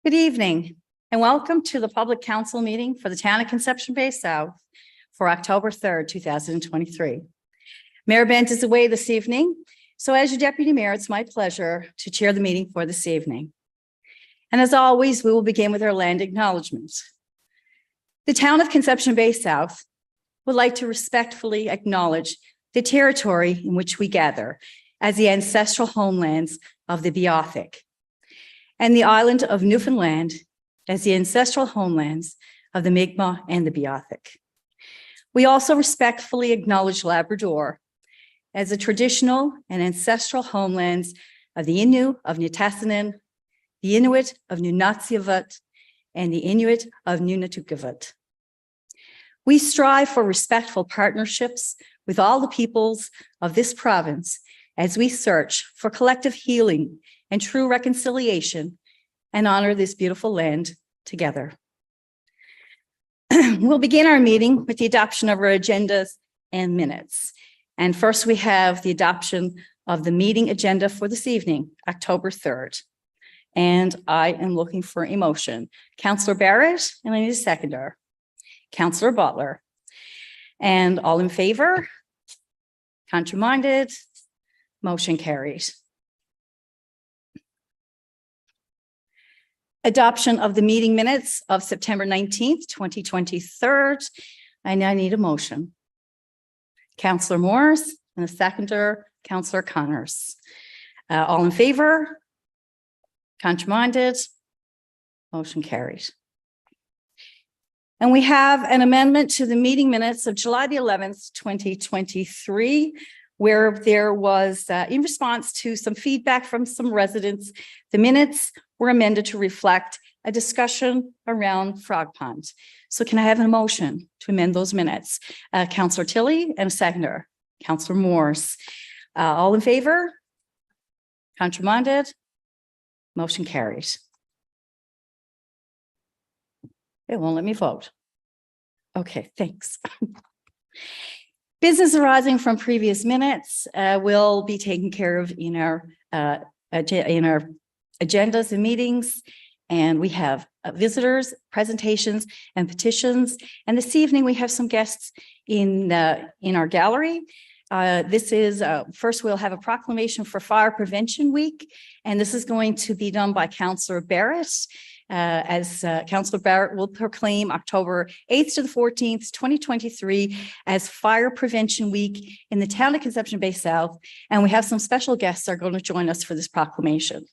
Good evening and welcome to the public council meeting for the town of Conception Bay South for October 3rd, 2023. Mayor Bent is away this evening, so as your deputy mayor, it's my pleasure to chair the meeting for this evening. And as always, we will begin with our land acknowledgements. The town of Conception Bay South would like to respectfully acknowledge the territory in which we gather as the ancestral homelands of the Beothuk, and the island of Newfoundland as the ancestral homelands of the Mi'kmaq and the Beothuk. We also respectfully acknowledge Labrador as the traditional and ancestral homelands of the Innu of Nitassinan, the Inuit of Nunatsiavut, and the Inuit of Nunatukavut. We strive for respectful partnerships with all the peoples of this province as we search for collective healing and true reconciliation and honor this beautiful land together. We'll begin our meeting with the adoption of our agendas and minutes. And first we have the adoption of the meeting agenda for this evening, October 3rd. And I am looking for a motion. Councillor Barrett, and I need a seconder. Councillor Butler. And all in favor? Contrary-minded? Motion carries. Adoption of the meeting minutes of September 19th, 2023. I now need a motion. Councillor Morris and a seconder, Councillor Connors. All in favor? Contrary-minded? Motion carries. And we have an amendment to the meeting minutes of July the 11th, 2023, where there was, in response to some feedback from some residents, the minutes were amended to reflect a discussion around Frog Pond. So can I have a motion to amend those minutes? Councillor Tilley and a seconder, Councillor Morse. All in favor? Contrary-minded? Motion carries. It won't let me vote. Okay, thanks. Business arising from previous minutes will be taken care of in our agendas and meetings. And we have visitors, presentations, and petitions. And this evening we have some guests in our gallery. This is, first we'll have a proclamation for Fire Prevention Week. And this is going to be done by Councillor Barrett. As Councillor Barrett will proclaim October 8th to the 14th, 2023 as Fire Prevention Week in the town of Conception Bay South. And we have some special guests that are going to join us for this proclamation.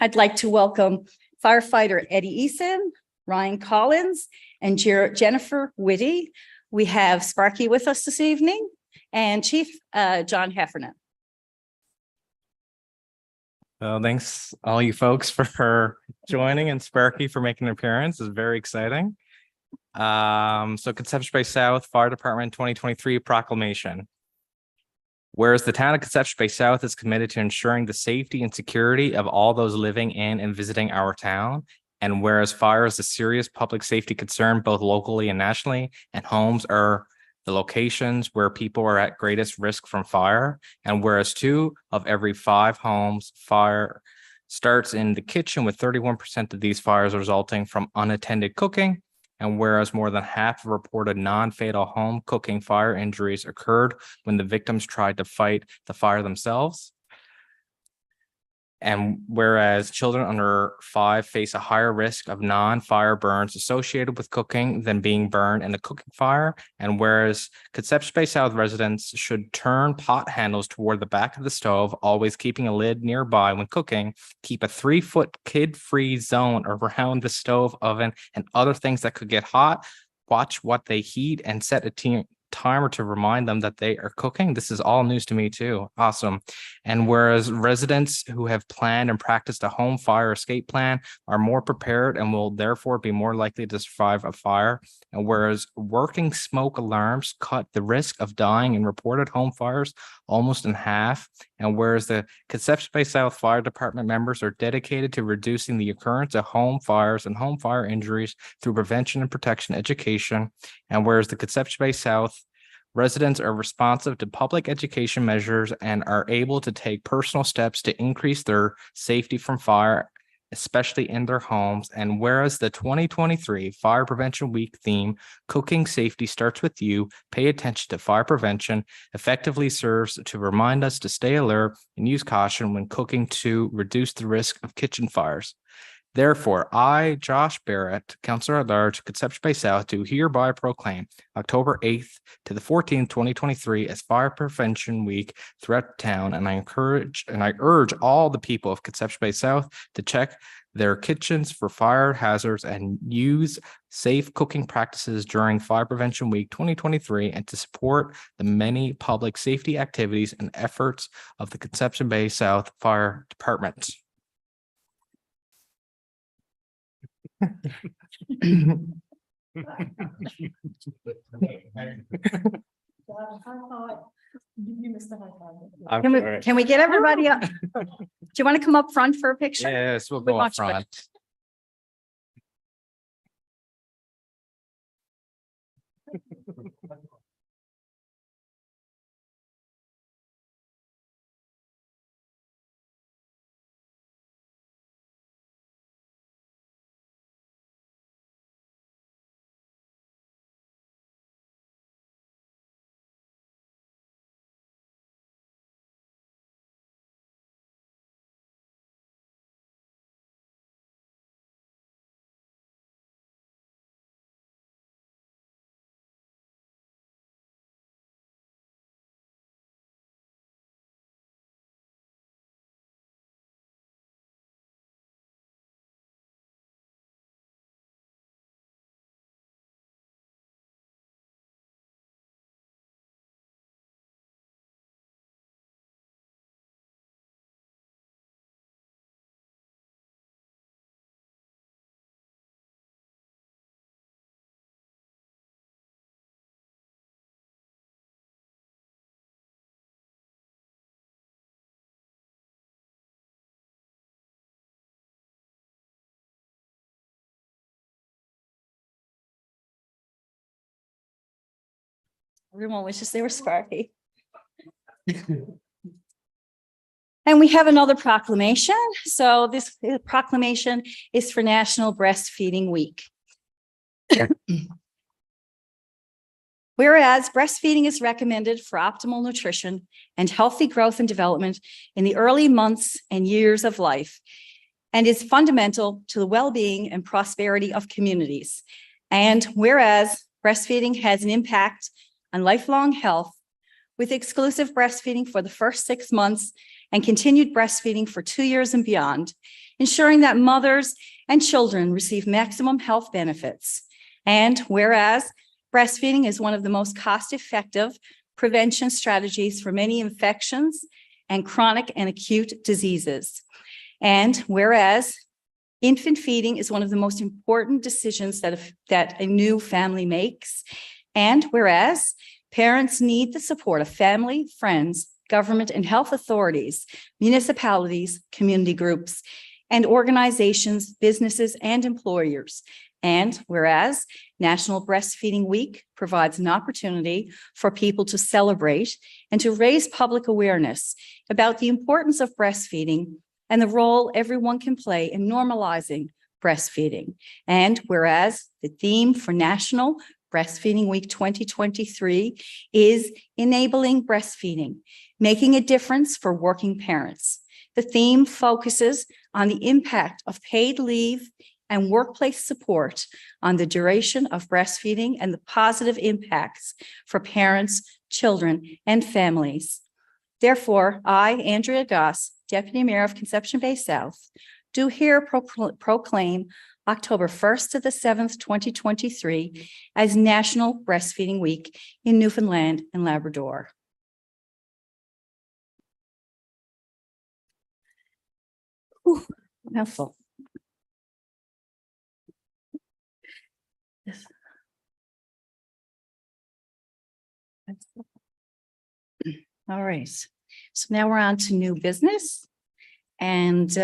I'd like to welcome firefighter Eddie Eason, Ryan Collins, and Jennifer Whitty. We have Sparky with us this evening and Chief John Heffernan. Well, thanks all you folks for joining and Sparky for making an appearance. It's very exciting. So Conception Bay South Fire Department 2023 proclamation. Whereas the town of Conception Bay South is committed to ensuring the safety and security of all those living in and visiting our town, and whereas fire is a serious public safety concern both locally and nationally, and homes are the locations where people are at greatest risk from fire, and whereas 2 of every 5 homes fire starts in the kitchen, with 31% of these fires resulting from unattended cooking, and whereas more than half of reported non-fatal home cooking fire injuries occurred when the victims tried to fight the fire themselves. And whereas children under 5 face a higher risk of non-fire burns associated with cooking than being burned in a cooking fire. And whereas Conception Bay South residents should turn pot handles toward the back of the stove, always keeping a lid nearby when cooking, keep a 3-foot kid-free zone around the stove, oven, and other things that could get hot, watch what they heat, and set a timer to remind them that they are cooking. This is all news to me too. Awesome. And whereas residents who have planned and practiced a home fire escape plan are more prepared and will therefore be more likely to survive a fire. And whereas working smoke alarms cut the risk of dying in reported home fires almost in half. And whereas the Conception Bay South Fire Department members are dedicated to reducing the occurrence of home fires and home fire injuries through prevention and protection education. And whereas the Conception Bay South residents are responsive to public education measures and are able to take personal steps to increase their safety from fire especially in their homes. And whereas the 2023 Fire Prevention Week theme, Cooking Safety Starts With You, pay attention to fire prevention, effectively serves to remind us to stay alert and use caution when cooking to reduce the risk of kitchen fires. Therefore, I, Josh Barrett, Councillor at Large, Conception Bay South, do hereby proclaim October 8th to the 14th, 2023 as Fire Prevention Week throughout town, and I urge all the people of Conception Bay South to check their kitchens for fire hazards and use safe cooking practices during Fire Prevention Week 2023, and to support the many public safety activities and efforts of the Conception Bay South Fire Department. I'm sorry. Can we get everybody up? Do you want to come up front for a picture? Yes, we'll go up front. Everyone wishes they were Sparky. And we have another proclamation. So this proclamation is for National Breastfeeding Week. Whereas breastfeeding is recommended for optimal nutrition and healthy growth and development in the early months and years of life, and is fundamental to the well-being and prosperity of communities. And whereas breastfeeding has an impact on lifelong health, with exclusive breastfeeding for the first 6 months and continued breastfeeding for 2 years and beyond, ensuring that mothers and children receive maximum health benefits. And whereas breastfeeding is one of the most cost-effective prevention strategies for many infections and chronic and acute diseases. And whereas infant feeding is one of the most important decisions that a new family makes. And whereas parents need the support of family, friends, government and health authorities, municipalities, community groups, and organizations, businesses, and employers. And whereas National Breastfeeding Week provides an opportunity for people to celebrate and to raise public awareness about the importance of breastfeeding and the role everyone can play in normalizing breastfeeding. And whereas the theme for National Breastfeeding Week 2023 is enabling breastfeeding, making a difference for working parents. The theme focuses on the impact of paid leave and workplace support on the duration of breastfeeding and the positive impacts for parents, children, and families. Therefore, I, Andrea Goss, Deputy Mayor of Conception Bay South, do here proclaim October 1st to the 7th, 2023 as National Breastfeeding Week in Newfoundland and Labrador. Whew, mouthful. All right, so now we're on to new business, and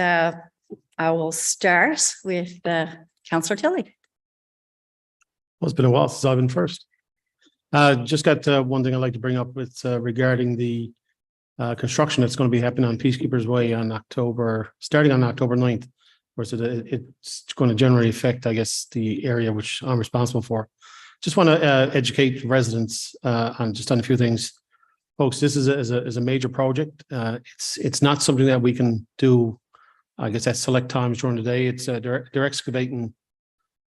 I will start with Councillor Tilley. Well, it's been a while since I've been first. Just got one thing I'd like to bring up with regarding the construction that's going to be happening on Peacekeepers Way on starting on October 9th. course, it's going to generally affect, I guess, the area which I'm responsible for. Just want to educate residents on a few things. Folks, this is a major project. It's not something that we can do, I guess, at select times during the day. It's they're excavating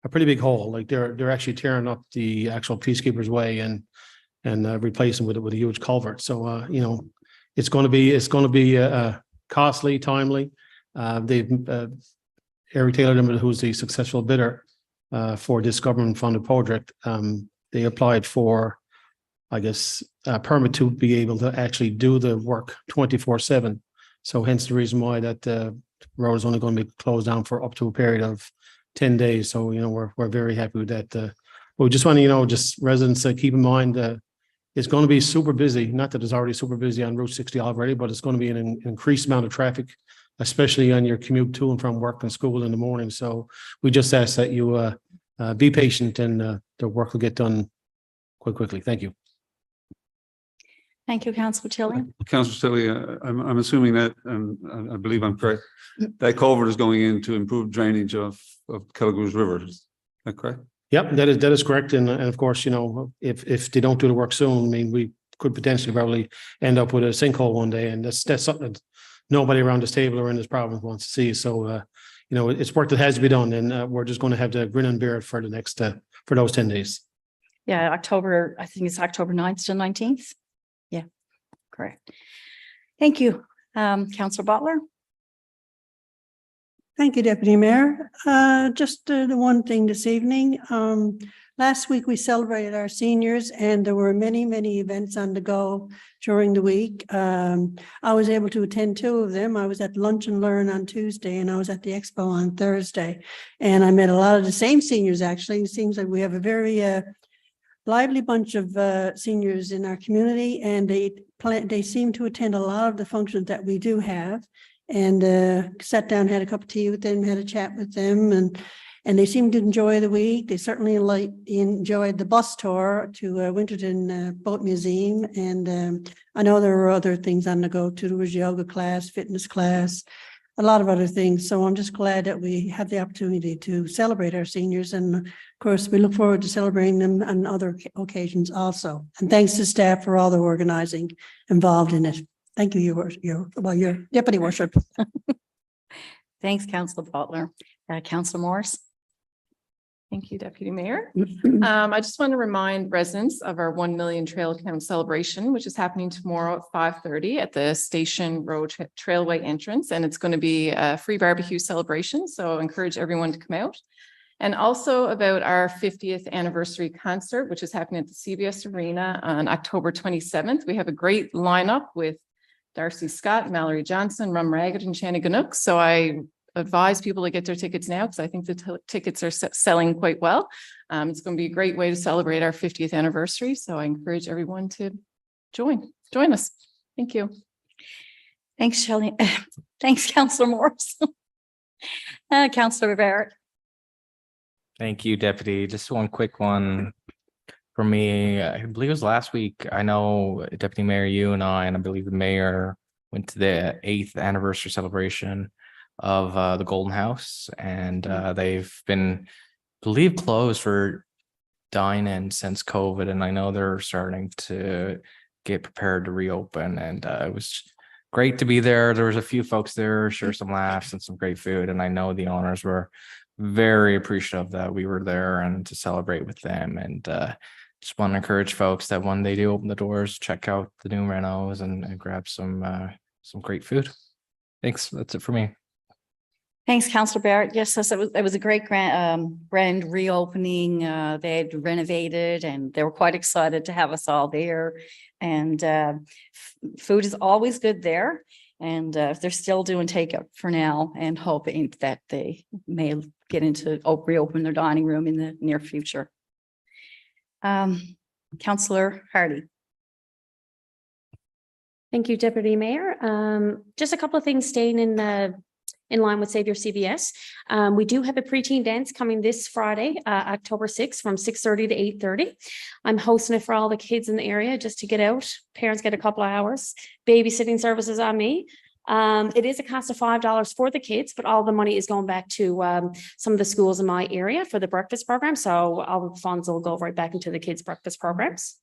a pretty big hole. Like they're actually tearing up the actual Peacekeepers Way and replacing with a huge culvert. So you know, it's going to be costly, timely. They've Eric Taylor, who's the successful bidder for this government funded project, they applied for, I guess, a permit to be able to actually do the work 24/7. So hence the reason why that road is only going to be closed down for up to a period of 10 days. So, you know, we're very happy with that. But we just want to, you know, just residents keep in mind it's going to be super busy. Not that it's already super busy on Route 60 already, but it's going to be an increased amount of traffic, especially on your commute to and from work and school in the morning. So we just ask that you be patient and the work will get done quite quickly. Thank you. Thank you, Councillor Tilly. Councillor Tilly, I'm assuming that, I believe I'm correct, that culvert is going in to improve drainage of Kelligoo's River. Is that correct? Yep, that is correct. And of course, you know, if they don't do the work soon, I mean, we could potentially probably end up with a sinkhole one day. And that's something that nobody around this table or in this province wants to see. So, you know, it's work that has to be done, and we're just going to have to grin and bear it for the next, for those 10 days. Yeah, I think it's October 9th to 19th. Yeah, correct. Thank you. Councillor Butler. Thank you, Deputy Mayor. Just the one thing this evening. Last week we celebrated our seniors and there were many, many events on the go during the week. I was able to attend 2 of them. I was at Lunch and Learn on Tuesday and I was at the Expo on Thursday. And I met a lot of the same seniors actually. It seems like we have a very lively bunch of seniors in our community, and they seem to attend a lot of the functions that we do have. And sat down, had a cup of tea with them, had a chat with them, and they seemed to enjoy the week. They certainly enjoyed the bus tour to Winterton Boat Museum, and I know there were other things on the go too. There was yoga class, fitness class, a lot of other things. So I'm just glad that we had the opportunity to celebrate our seniors, and of course we look forward to celebrating them on other occasions also. And thanks to staff for all the organizing involved in it. Thank you, your Deputy Worship. Thanks, Councillor Butler. Councillor Morris. Thank you, Deputy Mayor. I just want to remind residents of our 1 million Trail Count celebration, which is happening tomorrow at 5:30 at the Station Road Trailway entrance. And it's going to be a free barbecue celebration. So I encourage everyone to come out. And also about our 50th anniversary concert, which is happening at the CBS Arena on October 27th. We have a great lineup with Darcy Scott, Mallory Johnson, Rum Ragged, and Shannon Ganook. So I advise people to get their tickets now because I think the tickets are selling quite well. It's going to be a great way to celebrate our 50th anniversary. So I encourage everyone to join us. Thank you. Thanks, Shelley. Thanks, Councillor Morris. Councillor Barrett. Thank you, Deputy. Just one quick one for me. I believe it was last week. I know Deputy Mayor, you and I believe the mayor went to the 8th anniversary celebration of the Golden House, and they've been, I believe, closed for dine-in since COVID, and I know they're starting to get prepared to reopen, and it was great to be there. There was a few folks there, share some laughs and some great food, and I know the owners were very appreciative that we were there and to celebrate with them. And just want to encourage folks that when they do open the doors, check out the new renos and grab some great food. Thanks. That's it for me. Thanks, Councillor Barrett. Yes, it was a great grand reopening. They had renovated and they were quite excited to have us all there. And food is always good there. And they're still doing takeout for now and hoping that they may get into reopen their dining room in the near future. Councillor Hardy. Thank you, Deputy Mayor. Just a couple of things staying in line with Save Your CBS. We do have a preteen dance coming this Friday, October 6th from 6:30 to 8:30. I'm hosting it for all the kids in the area just to get out. Parents get a couple of hours. Babysitting services on me. It is a cost of $5 for the kids, but all the money is going back to some of the schools in my area for the breakfast program. So all the funds will go right back into the kids' breakfast programs.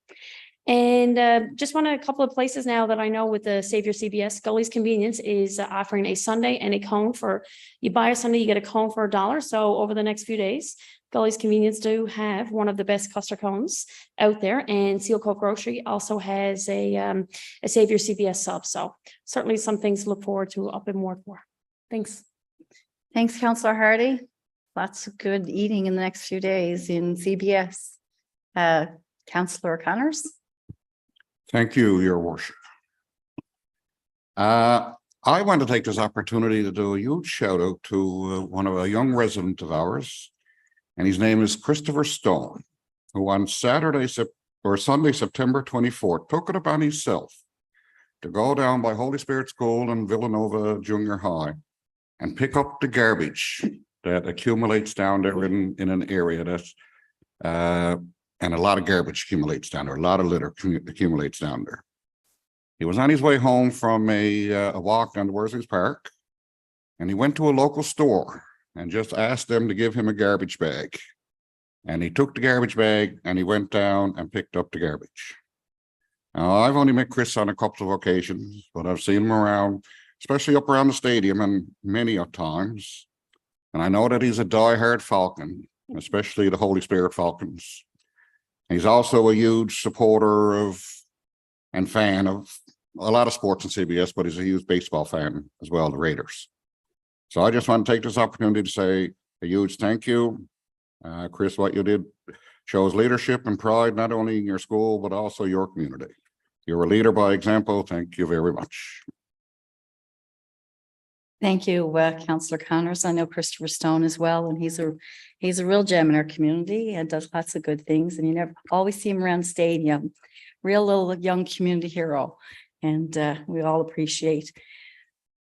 And just want a couple of places now that I know with the Save Your CBS, Gully's Convenience is offering a sundae and a cone for, you buy a sundae, you get a cone for $1. So over the next few days, Gully's Convenience do have one of the best custard cones out there, and Seal Coat Grocery also has a Save Your CBS sub. So certainly some things to look forward to up in Ward 4. Thanks. Thanks, Councillor Hardy. Lots of good eating in the next few days in CBS. Councillor Connors. Thank you, Your Worship. I want to take this opportunity to do a huge shout out to one of a young resident of ours, and his name is Christopher Stone, who on Sunday, September 24th, took it upon himself to go down by Holy Spirit School and Villanova Junior High and pick up the garbage that accumulates down there in an area that's and a lot of garbage accumulates down there, a lot of litter accumulates down there. He was on his way home from a walk down to Worsley's Park, and he went to a local store and just asked them to give him a garbage bag. And he took the garbage bag and he went down and picked up the garbage. Now, I've only met Chris on a couple of occasions, but I've seen him around, especially up around the stadium and many a times. And I know that he's a diehard Falcon, especially the Holy Spirit Falcons. He's also a huge supporter of and fan of a lot of sports in CBS, but he's a huge baseball fan as well, the Raiders. So I just want to take this opportunity to say a huge thank you. Chris, what you did shows leadership and pride, not only in your school, but also your community. You're a leader by example. Thank you very much. Thank you, Councillor Connors. I know Christopher Stone as well, and he's a real gem in our community and does lots of good things. And you never always see him around the stadium, real little young community hero, and we all appreciate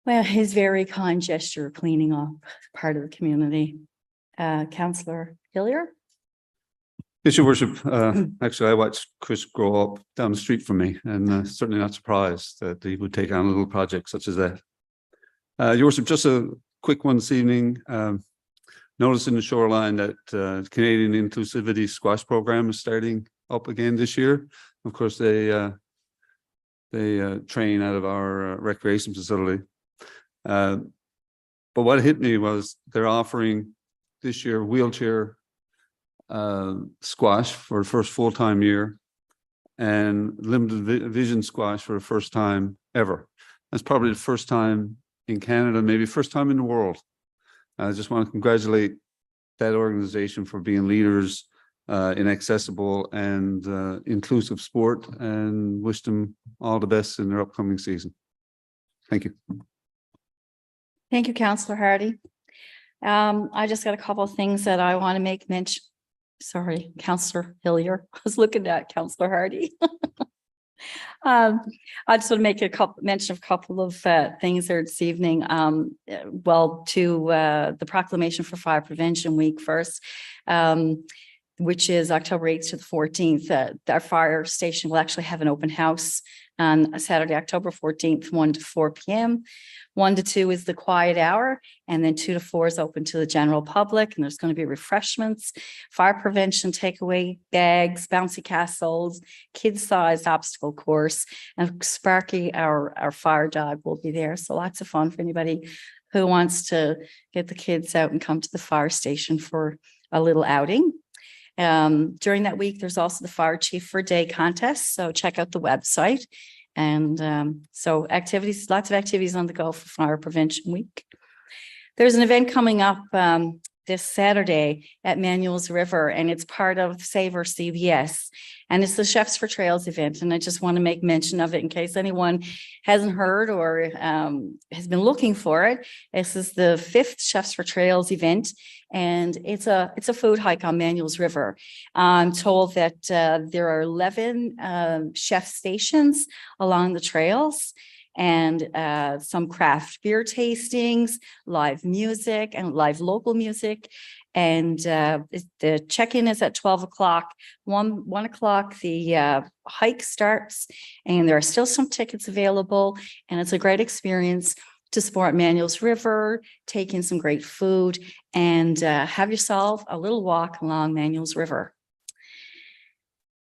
his very kind gesture of cleaning up part of the community. Councillor Hillier. Yes, Your Worship. Actually, I watched Chris grow up down the street from me, and certainly not surprised that he would take on a little project such as that. Your Worship, just a quick one this evening. Notice in the Shoreline that Canadian Inclusivity Squash Program is starting up again this year. Of course, they train out of our recreation facility. But what hit me was they're offering this year wheelchair squash for the first full-time year and limited vision squash for the first time ever. That's probably the first time in Canada, maybe first time in the world. I just want to congratulate that organization for being leaders in accessible and inclusive sport, and wish them all the best in their upcoming season. Thank you. Thank you, Councillor Hardy. I just got a couple of things that I want to make mention. Sorry, Councillor Hillier. I was looking at Councillor Hardy. I just want to make mention of a couple of things there this evening. To the proclamation for Fire Prevention Week first, which is October 8th to the 14th. Our fire station will actually have an open house on Saturday, October 14th, 1 to 4 p.m. 1 to 2 is the quiet hour, and then 2 to 4 is open to the general public. And there's going to be refreshments, fire prevention, takeaway bags, bouncy castles, kid-sized obstacle course, and Sparky, our fire dog, will be there. So lots of fun for anybody who wants to get the kids out and come to the fire station for a little outing. During that week, there's also the Fire Chief for a Day contest. So check out the website. And so activities, lots of activities on the go for Fire Prevention Week. There's an event coming up this Saturday at Manuel's River, and it's part of Save Our CBS. And it's the Chefs for Trails event. And I just want to make mention of it in case anyone hasn't heard or has been looking for it. This is the 5th Chefs for Trails event, and it's a food hike on Manuel's River. I'm told that there are 11 chef stations along the trails, and some craft beer tastings, live music and live local music. And the check-in is at 12 o'clock. 1 o'clock, the hike starts, and there are still some tickets available. And it's a great experience to support Manuel's River, take in some great food, and have yourself a little walk along Manuel's River.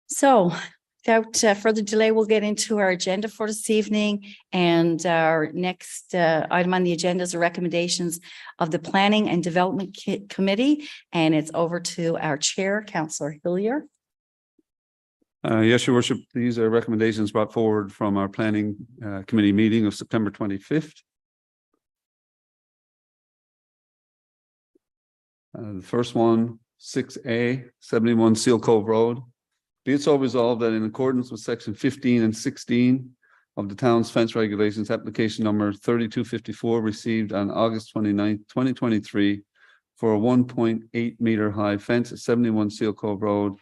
So without further delay, we'll get into our agenda for this evening. And our next item on the agenda is the recommendations of the Planning and Development Committee. And it's over to our chair, Councillor Hillier. Yes, Your Worship, these are recommendations brought forward from our Planning Committee meeting of September 25th. The first one, 6A, 71 Seal Cove Road. Be it so resolved that in accordance with section 15 and 16 of the town's fence regulations, application number 3254 received on August 29th, 2023 for a 1.8 meter high fence at 71 Seal Cove Road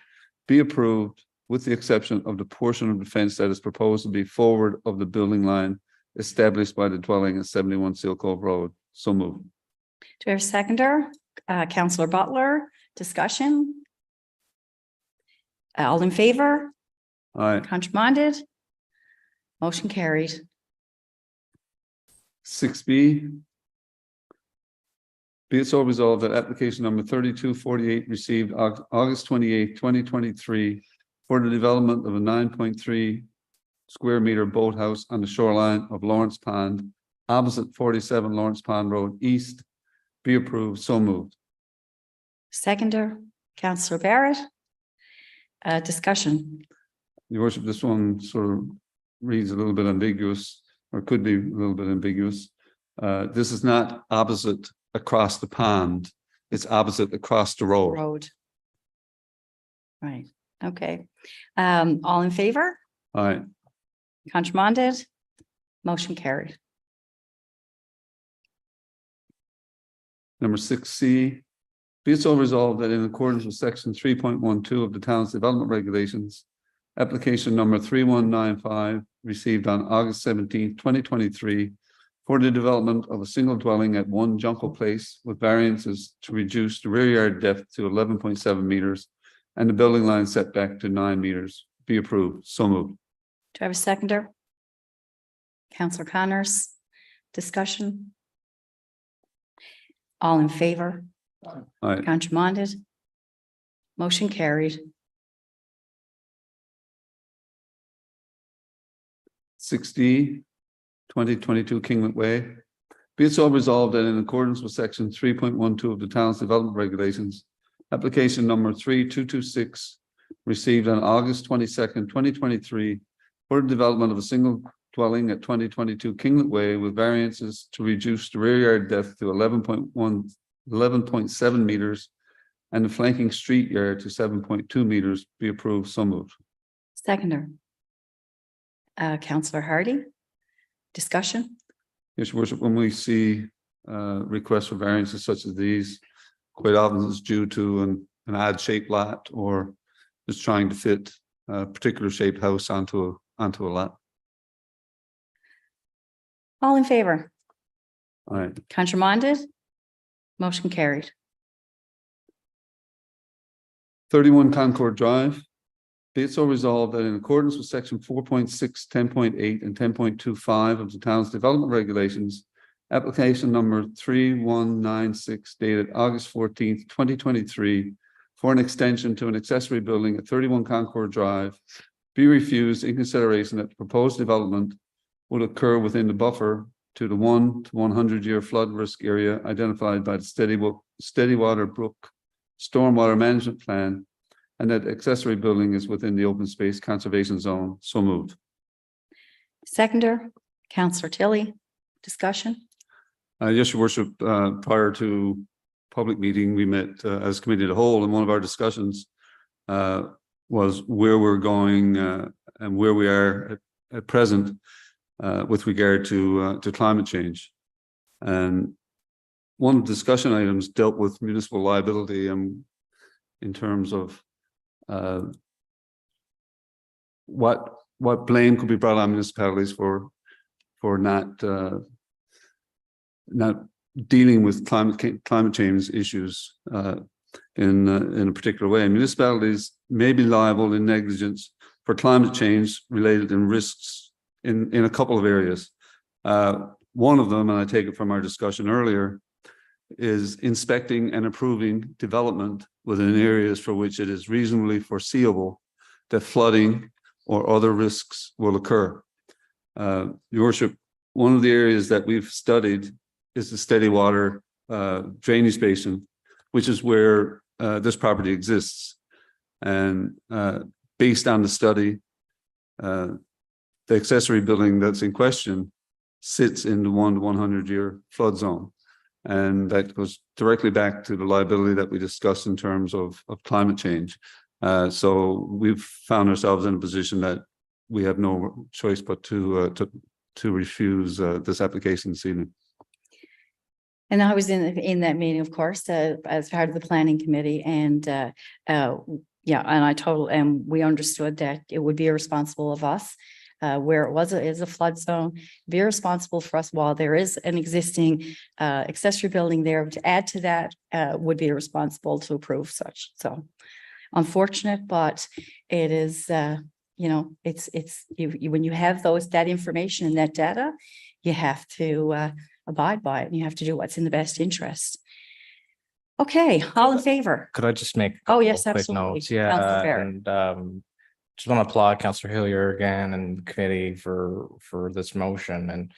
be approved with the exception of the portion of the fence that is proposed to be forward of the building line established by the dwelling at 71 Seal Cove Road. So moved. Do we have a seconder? Councillor Butler, discussion? All in favor? Aye. Contramanded? Motion carried. 6B. Be it so resolved that application number 3248 received August 28th, 2023 for the development of a 9.3 square meter boathouse on the shoreline of Lawrence Pond, opposite 47 Lawrence Pond Road East, be approved. So moved. Seconder, Councillor Barrett. Discussion. Your Worship, this one sort of reads a little bit ambiguous, or could be a little bit ambiguous. This is not opposite across the pond, it's opposite across the road. Road. Right, okay. All in favor? Aye. Contramanded? Motion carried. Number 6C, be it so resolved that in accordance with section 3.12 of the town's development regulations, application number 3195 received on August 17th, 2023 for the development of a single dwelling at 1 Jungle Place with variances to reduce the rear yard depth to 11.7 meters and the building line setback to 9 meters be approved. So moved. Do I have a seconder? Councillor Connors, discussion? All in favor? Aye. Contramanded? Motion carried. 6D, 2022 Kinglet Way. Be it so resolved that in accordance with section 3.12 of the town's development regulations, application number 3226 received on August 22nd, 2023 for the development of a single dwelling at 2022 Kinglet Way with variances to reduce the rear yard depth to 11.7 meters and the flanking street yard to 7.2 meters be approved. So moved. Seconder. Councillor Hardy, discussion? Yes, Your Worship, when we see requests for variances such as these, quite often it's due to an odd shaped lot or just trying to fit a particular shaped house onto a lot. All in favor? All right. Contramanded? Motion carried. 31 Concord Drive. Be it so resolved that in accordance with section 4.6, 10.8, and 10.25 of the town's development regulations, application number 3196 dated August 14th, 2023 for an extension to an accessory building at 31 Concord Drive be refused in consideration that the proposed development would occur within the buffer to the 1 to 100 year flood risk area identified by the Steadywater Brook Stormwater Management Plan, and that accessory building is within the open space conservation zone. So moved. Seconder, Councillor Tilly, discussion? Yes, Your Worship, prior to public meeting, we met as committee of the whole, and one of our discussions was where we're going and where we are at present with regard to climate change. And one of the discussion items dealt with municipal liability in terms of what blame could be brought on municipalities for not dealing with climate change issues in a particular way. Municipalities may be liable in negligence for climate change related in risks in a couple of areas. One of them, and I take it from our discussion earlier, is inspecting and approving development within areas for which it is reasonably foreseeable that flooding or other risks will occur. Your Worship, one of the areas that we've studied is the Steady Water drainage basin, which is where this property exists. And based on the study, the accessory building that's in question sits in the 1 to 100 year flood zone. And that goes directly back to the liability that we discussed in terms of climate change. So we've found ourselves in a position that we have no choice but to refuse this application this evening. And I was in that meeting, of course, as part of the planning committee, and and we understood that it would be irresponsible of us, where it is a flood zone, be irresponsible for us while there is an existing accessory building there. To add to that would be irresponsible to approve such. So unfortunate, but it is, it's when you have that information and that data, you have to abide by it, and you have to do what's in the best interest. Okay, all in favor? Could I just make? Oh, yes, quick absolutely. notes? Councillor Yeah, Barrett. and just want to applaud Councillor Hillier again and the committee for this motion. And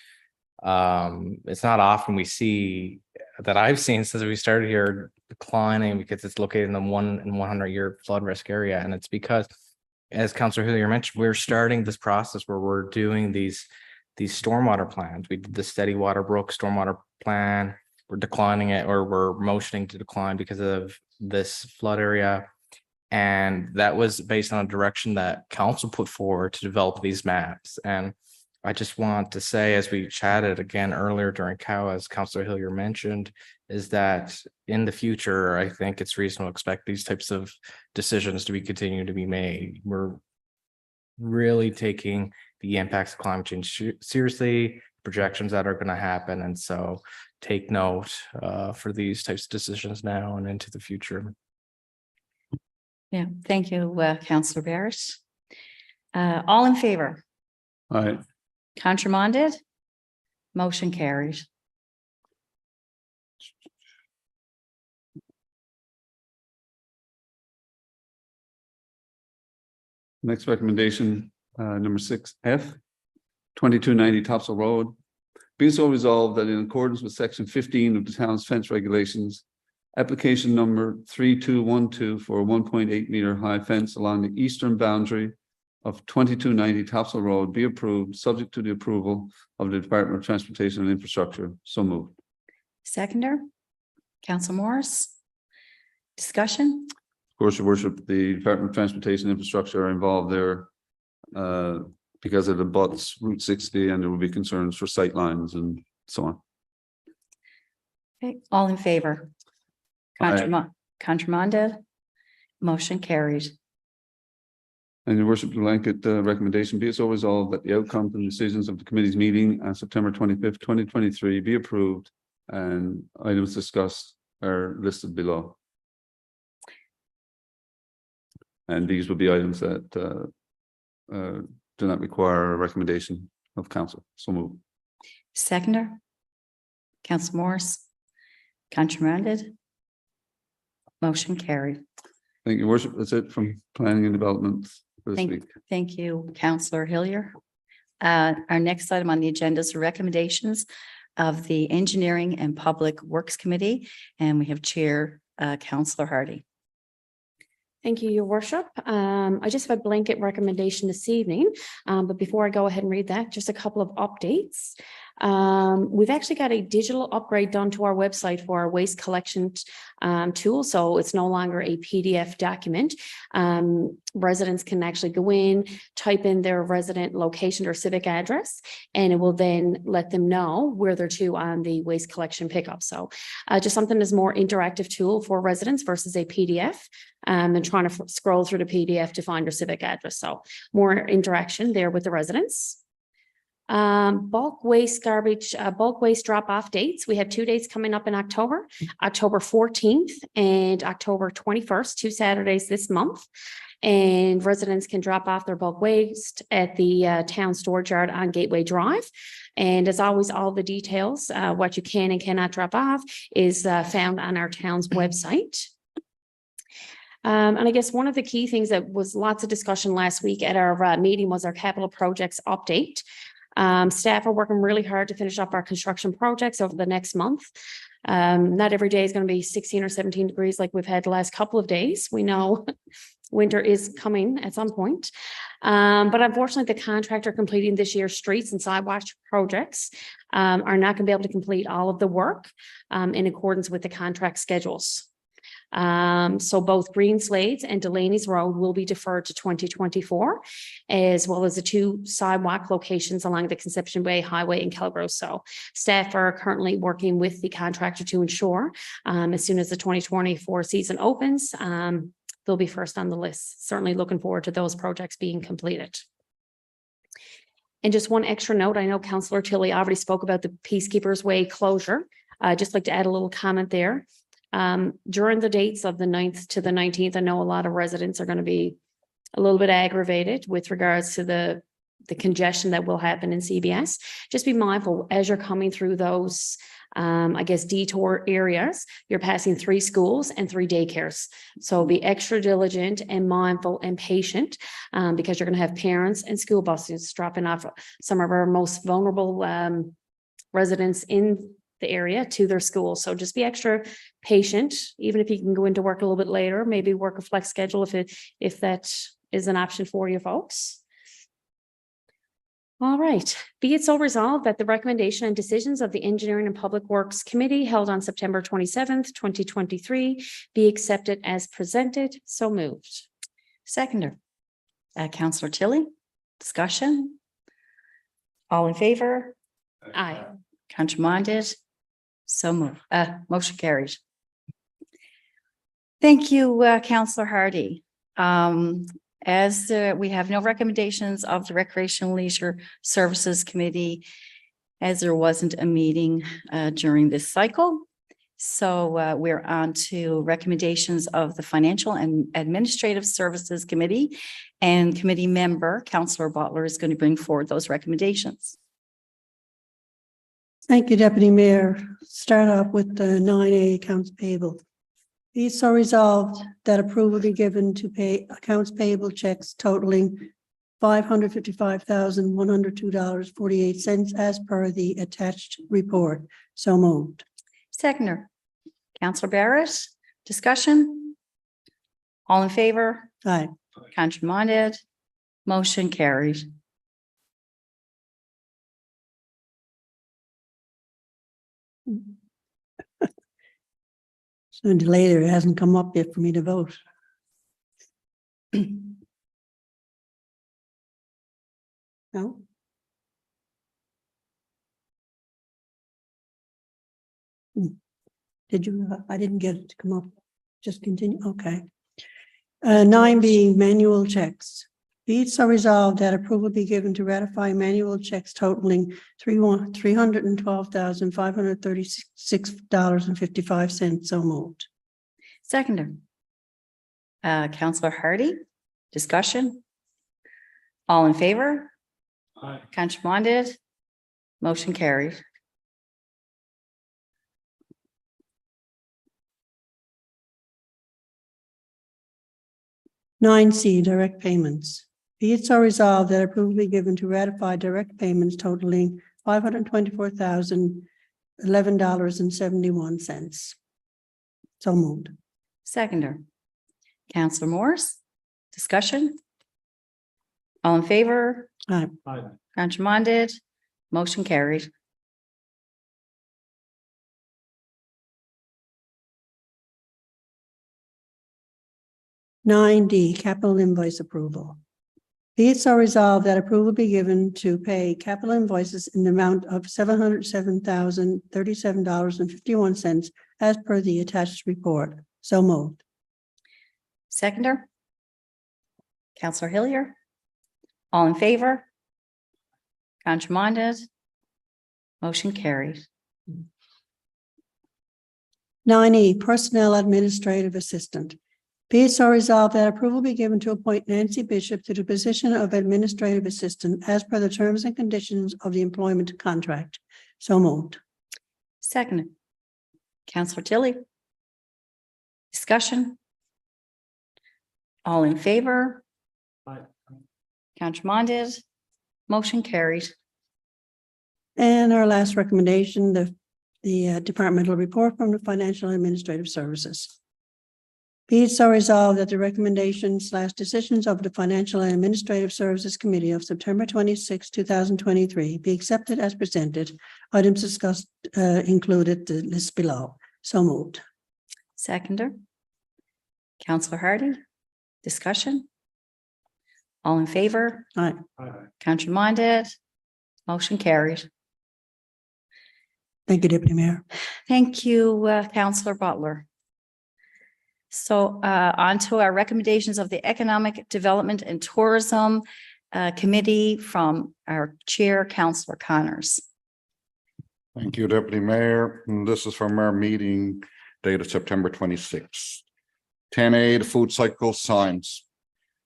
it's not often we see that I've seen since we started here declining because it's located in the 1 in 100 year flood risk area. And it's because, as Councillor Hillier mentioned, we're starting this process where we're doing these stormwater plans. We did the Steady Water Brook stormwater plan. We're declining it, or we're motioning to decline because of this flood area. And that was based on a direction that council put forward to develop these maps. And I just want to say, as we chatted again earlier during COW, as Councillor Hillier mentioned, is that in the future, I think it's reasonable to expect these types of decisions to be continuing to be made. We're really taking the impacts of climate change seriously, projections that are going to happen. And so take note for these types of decisions now and into the future. Yeah, thank you, Councillor Barrett. All in favor? All right. Contramanded? Motion carried. Next recommendation, number 6F, 2290 Topsail Road. Be so resolved that in accordance with section 15 of the town's fence regulations, application number 3212 for a 1.8 meter high fence along the eastern boundary of 2290 Topsail Road be approved, subject to the approval of the Department of Transportation and Infrastructure. So moved. Seconder, Council Morris. Discussion? Of course, Your Worship, the Department of Transportation and Infrastructure are involved there because of the butts Route 60, and there will be concerns for sight lines and so on. Okay, all in favor? Contramanded? Motion carried. And Your Worship, the blanket recommendation be it so resolved that the outcomes and decisions of the committee's meeting on September 25th, 2023 be approved, and items discussed are listed below. And these will be items that do not require a recommendation of council. So move. Seconder, Council Morris. Contramanded? Motion carried. Thank you, Your Worship. That's it from planning and development for this week. Thank you, Councillor Hillier. Our next item on the agenda is recommendations of the Engineering and Public Works Committee, and we have Chair Councillor Hardy. Thank you, Your Worship. I just have a blanket recommendation this evening, but before I go ahead and read that, just a couple of updates. We've actually got a digital upgrade done to our website for our waste collection tool, so it's no longer a PDF document. Residents can actually go in, type in their resident location or civic address, and it will then let them know where they're to on the waste collection pickup. So just something that's more interactive tool for residents versus a PDF. And trying to scroll through the PDF to find your civic address. So more interaction there with the residents. Bulk waste garbage, bulk waste drop-off dates. We have 2 dates coming up in October, October 14th and October 21st, 2 Saturdays this month. And residents can drop off their bulk waste at the town storage yard on Gateway Drive. And as always, all the details, what you can and cannot drop off is found on our town's website. And I guess one of the key things that was lots of discussion last week at our meeting was our capital projects update. Staff are working really hard to finish up our construction projects over the next month. Not every day is going to be 16 or 17 degrees like we've had the last couple of days. We know winter is coming at some point. But unfortunately, the contractor completing this year's streets and sidewalk projects are not going to be able to complete all of the work in accordance with the contract schedules. So both Green Slades and Delaney's Road will be deferred to 2024, as well as the 2 sidewalk locations along the Conception Bay Highway in Kelbro. So staff are currently working with the contractor to ensure as soon as the 2024 season opens, they'll be first on the list. Certainly looking forward to those projects being completed. And just one extra note, I know Councillor Tilley already spoke about the Peacekeepers Way closure. I'd just like to add a little comment there. During the dates of the 9th to the 19th, I know a lot of residents are going to be a little bit aggravated with regards to the congestion that will happen in CBS. Just be mindful as you're coming through those, I guess, detour areas, you're passing 3 schools and 3 daycares. So be extra diligent and mindful and patient because you're going to have parents and school buses dropping off some of our most vulnerable residents in the area to their school. So just be extra patient, even if you can go into work a little bit later, maybe work a flex schedule if that is an option for you folks. All right, be it so resolved that the recommendation and decisions of the Engineering and Public Works Committee held on September 27th, 2023 be accepted as presented. So moved. Seconder. Councillor Tilley, discussion? All in favor? Aye. Contraminded? So moved. Motion carried. Thank you, Councillor Hardy. As we have no recommendations of the Recreational Leisure Services Committee, as there wasn't a meeting during this cycle. So we're on to recommendations of the Financial and Administrative Services Committee, and committee member, Councillor Butler, is going to bring forward those recommendations. Thank you, Deputy Mayor. Start off with the 9A accounts payable. Be it so resolved that approval be given to pay accounts payable checks totaling $555,102.48 as per the attached report. So moved. Seconder. Councillor Barrett, discussion? All in favor? Aye. Contraminded? Motion carried. So later, it hasn't come up yet for me to vote. No? Did you, I didn't get it to come up. Just continue, okay. 9B, manual checks. Be it so resolved that approval be given to ratify manual checks totaling $312,536.55. So moved. Seconder. Councillor Hardy, discussion? All in favor? Aye. Contraminded? Motion carried. Nine C, direct payments. Be it so resolved that approval be given to ratify direct payments totaling $524,011.71. So moved. Seconder. Councillor Morse, discussion? All in favor? Aye. Contraminded? Motion carried. Nine D, capital invoice approval. Be it so resolved that approval be given to pay capital invoices in the amount of $707,037.51 as per the attached report. So moved. Seconder. Councillor Hillier? All in favor? Contramanded. Motion carried. 9E, Personnel Administrative Assistant. Be it so resolved that approval be given to appoint Nancy Bishop to the position of Administrative Assistant as per the terms and conditions of the employment contract. So moved. Second. Counselor Tilly. Discussion. All in favor? Contramanded. Motion carried. And our last recommendation, the departmental report from the Financial and Administrative Services. Be it so resolved that the recommendations / decisions of the Financial and Administrative Services Committee of September 26, 2023 be accepted as presented. Items discussed included the list below. So moved. Seconder. Counselor Hardy. Discussion. All in favor? Aye. Contramanded. Motion carried. Thank you, Deputy Mayor. Thank you, Counselor Butler. So on to our recommendations of the Economic Development and Tourism Committee from our Chair, Counselor Connors. Thank you, Deputy Mayor. And this is from our meeting dated September 26th. 10A, the food cycle signs.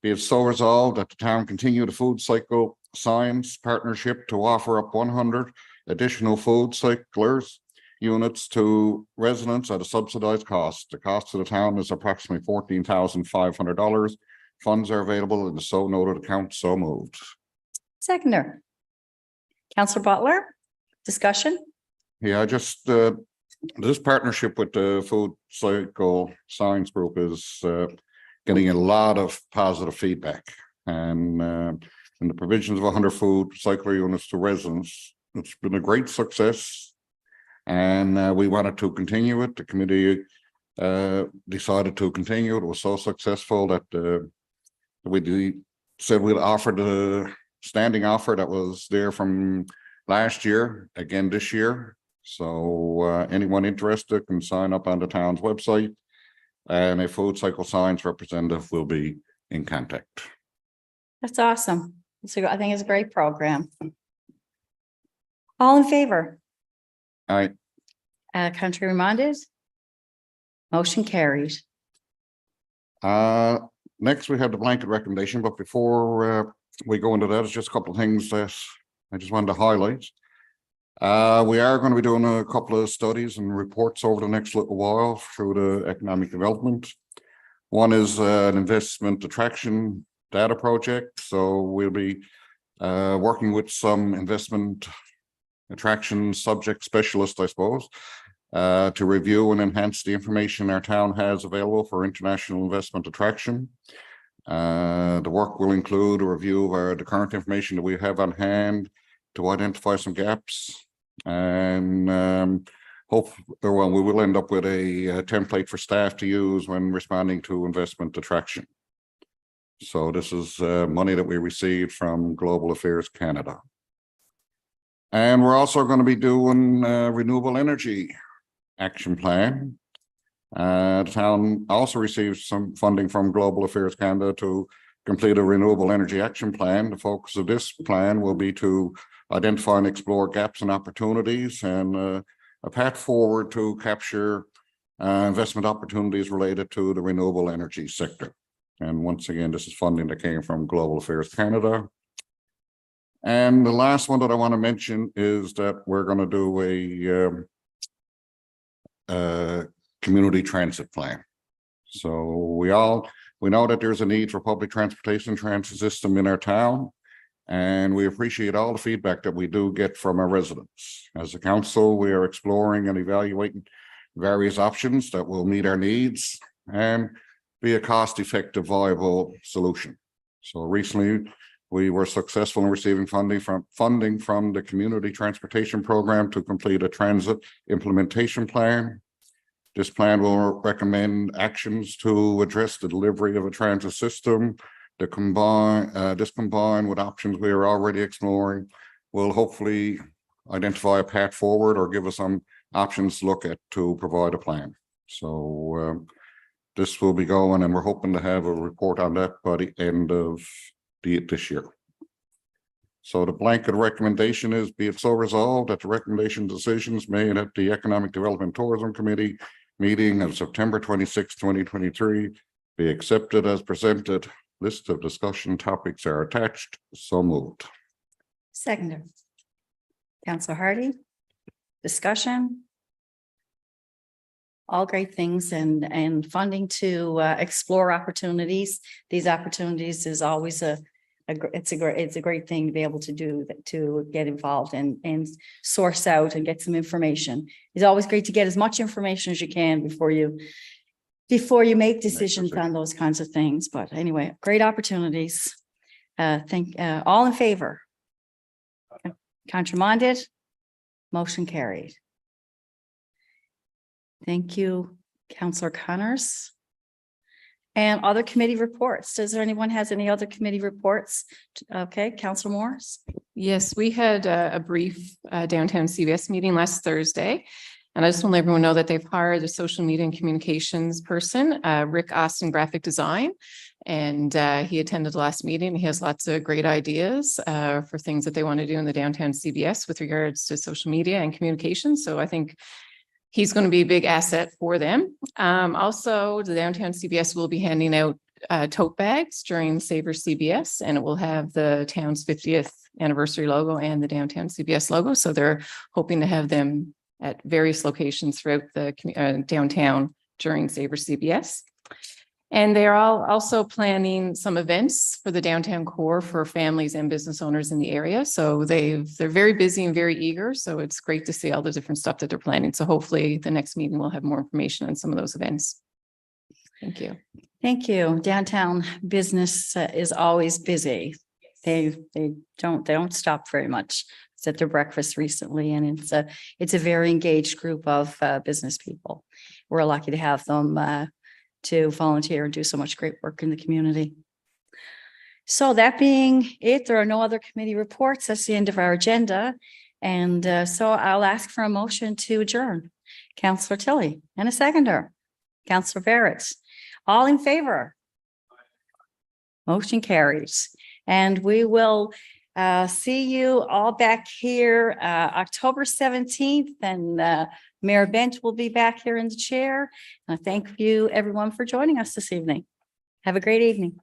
Be it so resolved that the town continue the food cycle science partnership to offer up 100 additional food cyclers units to residents at a subsidized cost. The cost to the town is approximately $14,500. Funds are available in the so noted account. So moved. Seconder. Counselor Butler. Discussion. Yeah, this partnership with the Food Cycle Science Group is getting a lot of positive feedback, and in the provisions of 100 food cycler units to residents, it's been a great success, and we wanted to continue it. The committee decided to continue. It was so successful that we said we'd offer the standing offer that was there from last year again this year. So anyone interested can sign up on the town's website, and a food cycle science representative will be in contact. That's awesome. I think it's a great program. All in favor? Aye. Country reminded? Motion carried. Next, we have the blanket recommendation, but before we go into that, it's just a couple of things that I just wanted to highlight. We are going to be doing a couple of studies and reports over the next little while through the economic development. One is an investment attraction data project. So we'll be working with some investment attraction subject specialists, I suppose, to review and enhance the information our town has available for international investment attraction. The work will include a review of the current information that we have on hand to identify some gaps, and we will end up with a template for staff to use when responding to investment attraction. So this is money that we received from Global Affairs Canada. And we're also going to be doing a renewable energy action plan. The town also received some funding from Global Affairs Canada to complete a renewable energy action plan. The focus of this plan will be to identify and explore gaps and opportunities, and a path forward to capture investment opportunities related to the renewable energy sector. And once again, this is funding that came from Global Affairs Canada. And the last one that I want to mention is that we're going to do a community transit plan. So we know that there's a need for public transportation transit system in our town, and we appreciate all the feedback that we do get from our residents. As a council, we are exploring and evaluating various options that will meet our needs and be a cost-effective, viable solution. So recently, we were successful in receiving funding from the Community Transportation Program to complete a transit implementation plan. This plan will recommend actions to address the delivery of a transit system. This combined with options we are already exploring will hopefully identify a path forward or give us some options to look at to provide a plan. So this will be going, and we're hoping to have a report on that by the end of this year. So the blanket recommendation is be it so resolved that the recommendation decisions made at the Economic Development Tourism Committee meeting of September 26, 2023 be accepted as presented. List of discussion topics are attached. So moved. Seconder. Councillor Hardy. Discussion. All great things and funding to explore opportunities. These opportunities is always it's a great thing to be able to do that, to get involved and source out and get some information. It's always great to get as much information as you can before you make decisions on those kinds of things. But anyway, great opportunities. All in favor? Contramanded? Motion carried. Thank you, Councillor Connors. And other committee reports. Does there anyone has any other committee reports? Okay, Councillor Morris. Yes, we had a brief downtown CVS meeting last Thursday. And I just want to let everyone know that they've hired a social media and communications person, Rick Austin Graphic Design. And he attended the last meeting. He has lots of great ideas for things that they want to do in the downtown CVS with regards to social media and communications. So I think he's going to be a big asset for them. Also, the downtown CVS will be handing out tote bags during Savor CVS, and it will have the town's 50th anniversary logo and the downtown CVS logo. So they're hoping to have them at various locations throughout the downtown during Savor CVS. And they're also planning some events for the downtown core for families and business owners in the area. So they're very busy and very eager. So it's great to see all the different stuff that they're planning. So hopefully the next meeting will have more information on some of those events. Thank you. Thank you. Downtown business is always busy. They don't stop very much. It's at their breakfast recently, and it's a very engaged group of business people. We're lucky to have them to volunteer and do so much great work in the community. So that being it, there are no other committee reports. That's the end of our agenda. And so I'll ask for a motion to adjourn. Councillor Tilley and a seconder. Councillor Barrett. All in favor? Motion carries. And we will see you all back here October 17th, and Mayor Bent will be back here in the chair. Thank you everyone for joining us this evening. Have a great evening.